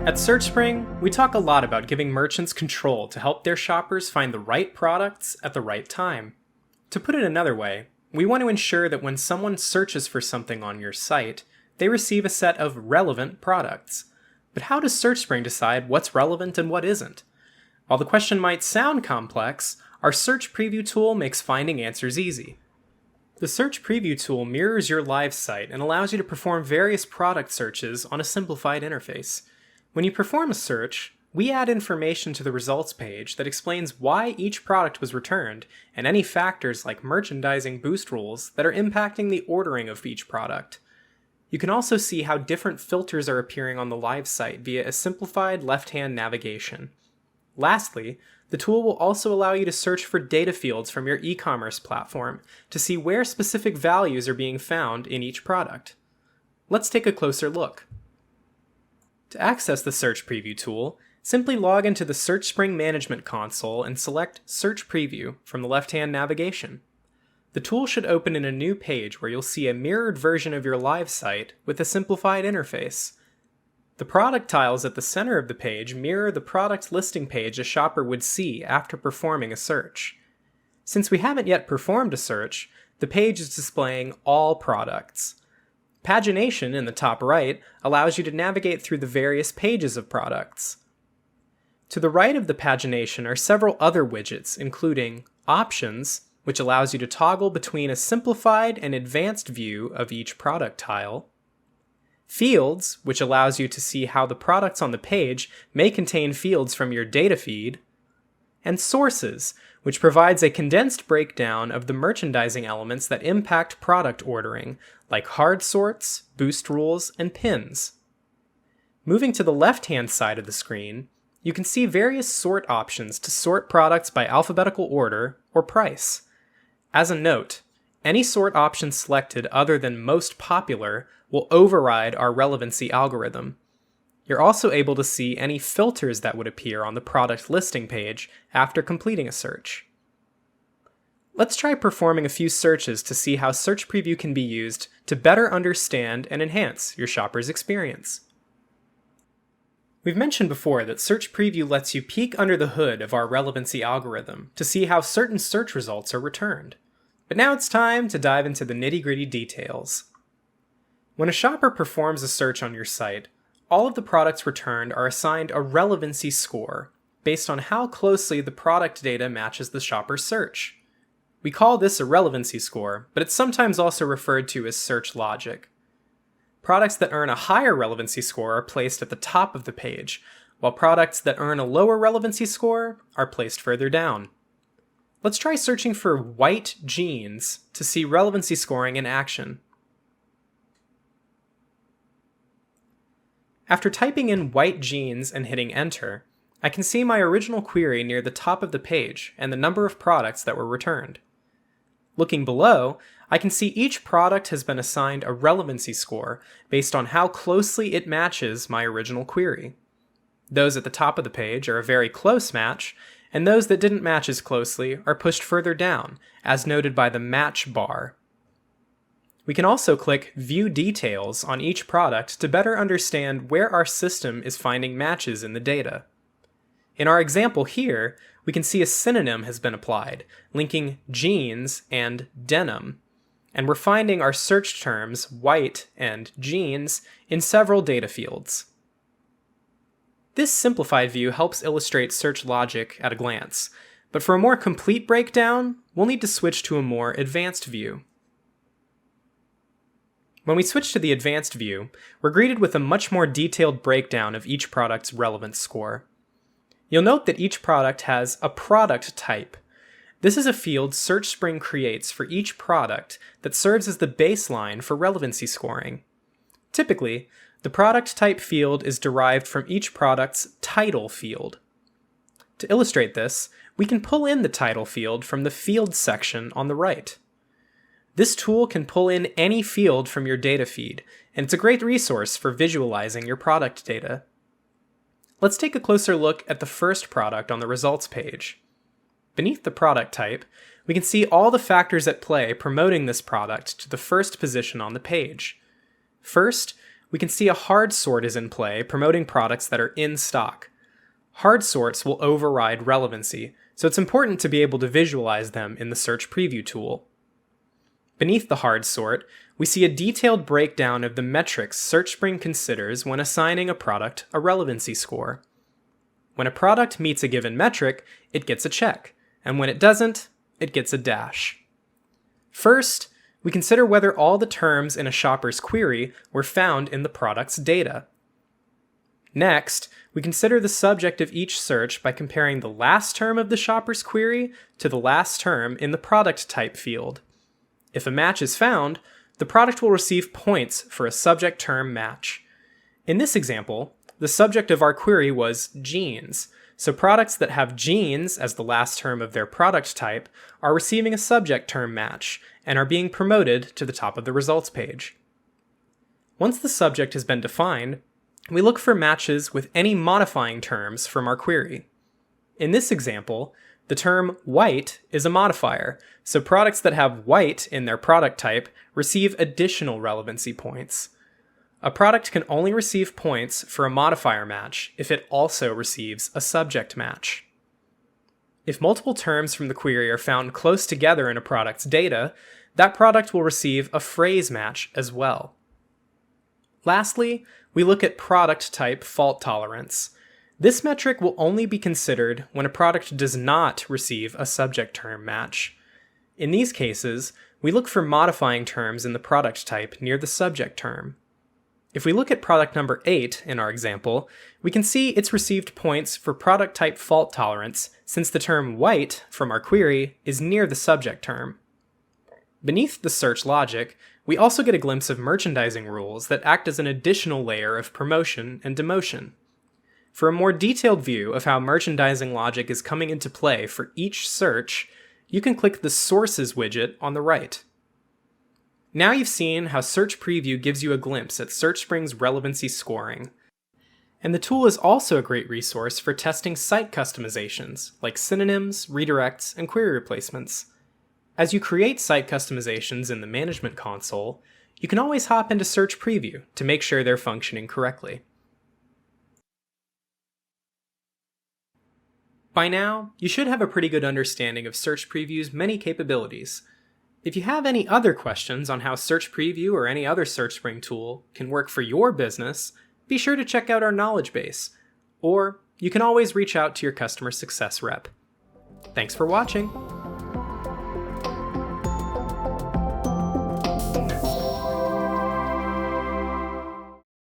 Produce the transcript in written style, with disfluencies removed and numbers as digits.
At Searchspring, we talk a lot about giving merchants control to help their shoppers find the right products at the right time. To put it another way, we want to ensure that when someone searches for something on your site, they receive a set of relevant products. But how does Searchspring decide what's relevant and what isn't? While the question might sound complex, our search preview tool makes finding answers easy. The search preview tool mirrors your live site and allows you to perform various product searches on a simplified interface. When you perform a search, we add information to the results page that explains why each product was returned and any factors like merchandising boost rules that are impacting the ordering of each product. You can also see how different filters are appearing on the live site via a simplified left-hand navigation. Lastly, the tool will also allow you to search for data fields from your e-commerce platform to see where specific values are being found in each product. Let's take a closer look. To access the Search Preview tool, simply log into the Searchspring Management Console and select Search Preview from the left-hand navigation. The tool should open in a new page where you'll see a mirrored version of your live site with a simplified interface. The product tiles at the center of the page mirror the product listing page a shopper would see after performing a search. Since we haven't yet performed a search, the page is displaying all products. Pagination in the top right allows you to navigate through the various pages of products. To the right of the pagination are several other widgets, including Options, which allows you to toggle between a simplified and advanced view of each product tile, Fields, which allows you to see how the products on the page may contain fields from your data feed, and Sources, which provides a condensed breakdown of the merchandising elements that impact product ordering, like hard sorts, boost rules, and pins. Moving to the left-hand side of the screen, you can see various sort options to sort products by alphabetical order or price. As a note, any sort option selected other than most popular will override our relevancy algorithm. You're also able to see any filters that would appear on the product listing page after completing a search. Let's try performing a few searches to see how Search Preview can be used to better understand and enhance your shopper's experience. We've mentioned before that Search Preview lets you peek under the hood of our relevancy algorithm to see how certain search results are returned. But now it's time to dive into the nitty-gritty details. When a shopper performs a search on your site, all of the products returned are assigned a relevancy score based on how closely the product data matches the shopper's search. We call this a relevancy score, but it's sometimes also referred to as search logic. Products that earn a higher relevancy score are placed at the top of the page, while products that earn a lower relevancy score are placed further down. Let's try searching for white jeans to see relevancy scoring in action. After typing in white jeans and hitting enter, I can see my original query near the top of the page and the number of products that were returned. Looking below, I can see each product has been assigned a relevancy score based on how closely it matches my original query. Those at the top of the page are a very close match, and those that didn't match as closely are pushed further down, as noted by the match bar. We can also click View Details on each product to better understand where our system is finding matches in the data. In our example here, we can see a synonym has been applied, linking jeans and denim, and we're finding our search terms white and jeans in several data fields. This simplified view helps illustrate search logic at a glance, but for a more complete breakdown, we'll need to switch to a more advanced view. When we switch to the advanced view, we're greeted with a much more detailed breakdown of each product's relevance score. You'll note that each product has a product type. This is a field Searchspring creates for each product that serves as the baseline for relevancy scoring. Typically, the product type field is derived from each product's title field. To illustrate this, we can pull in the title field from the Fields section on the right. This tool can pull in any field from your data feed, and it's a great resource for visualizing your product data. Let's take a closer look at the first product on the results page. Beneath the product type, we can see all the factors at play promoting this product to the first position on the page. First, we can see a hard sort is in play promoting products that are in stock. Hard sorts will override relevancy, so it's important to be able to visualize them in the Search Preview tool. Beneath the hard sort, we see a detailed breakdown of the metrics Searchspring considers when assigning a product a relevancy score. When a product meets a given metric, it gets a check, and when it doesn't, it gets a dash. First, we consider whether all the terms in a shopper's query were found in the product's data. Next, we consider the subject of each search by comparing the last term of the shopper's query to the last term in the product type field. If a match is found, the product will receive points for a subject term match. In this example, the subject of our query was jeans, so products that have jeans as the last term of their product type are receiving a subject term match and are being promoted to the top of the results page. Once the subject has been defined, we look for matches with any modifying terms from our query. In this example, the term white is a modifier, so products that have white in their product type receive additional relevancy points. A product can only receive points for a modifier match if it also receives a subject match. If multiple terms from the query are found close together in a product's data, that product will receive a phrase match as well. Lastly, we look at product type fault tolerance. This metric will only be considered when a product does not receive a subject term match. In these cases, we look for modifying terms in the product type near the subject term. If we look at product number 8 in our example, we can see it's received points for product type fault tolerance since the term white from our query is near the subject term. Beneath the search logic, we also get a glimpse of merchandising rules that act as an additional layer of promotion and demotion. For a more detailed view of how merchandising logic is coming into play for each search, you can click the Sources widget on the right. Now you've seen how Search Preview gives you a glimpse at Searchspring's relevancy scoring. And the tool is also a great resource for testing site customizations, like synonyms, redirects, and query replacements. As you create site customizations in the Management Console, you can always hop into Search Preview to make sure they're functioning correctly. By now, you should have a pretty good understanding of Search Preview's many capabilities. If you have any other questions on how Search Preview or any other Searchspring tool can work for your business, be sure to check out our knowledge base, or you can always reach out to your customer success rep. Thanks for watching!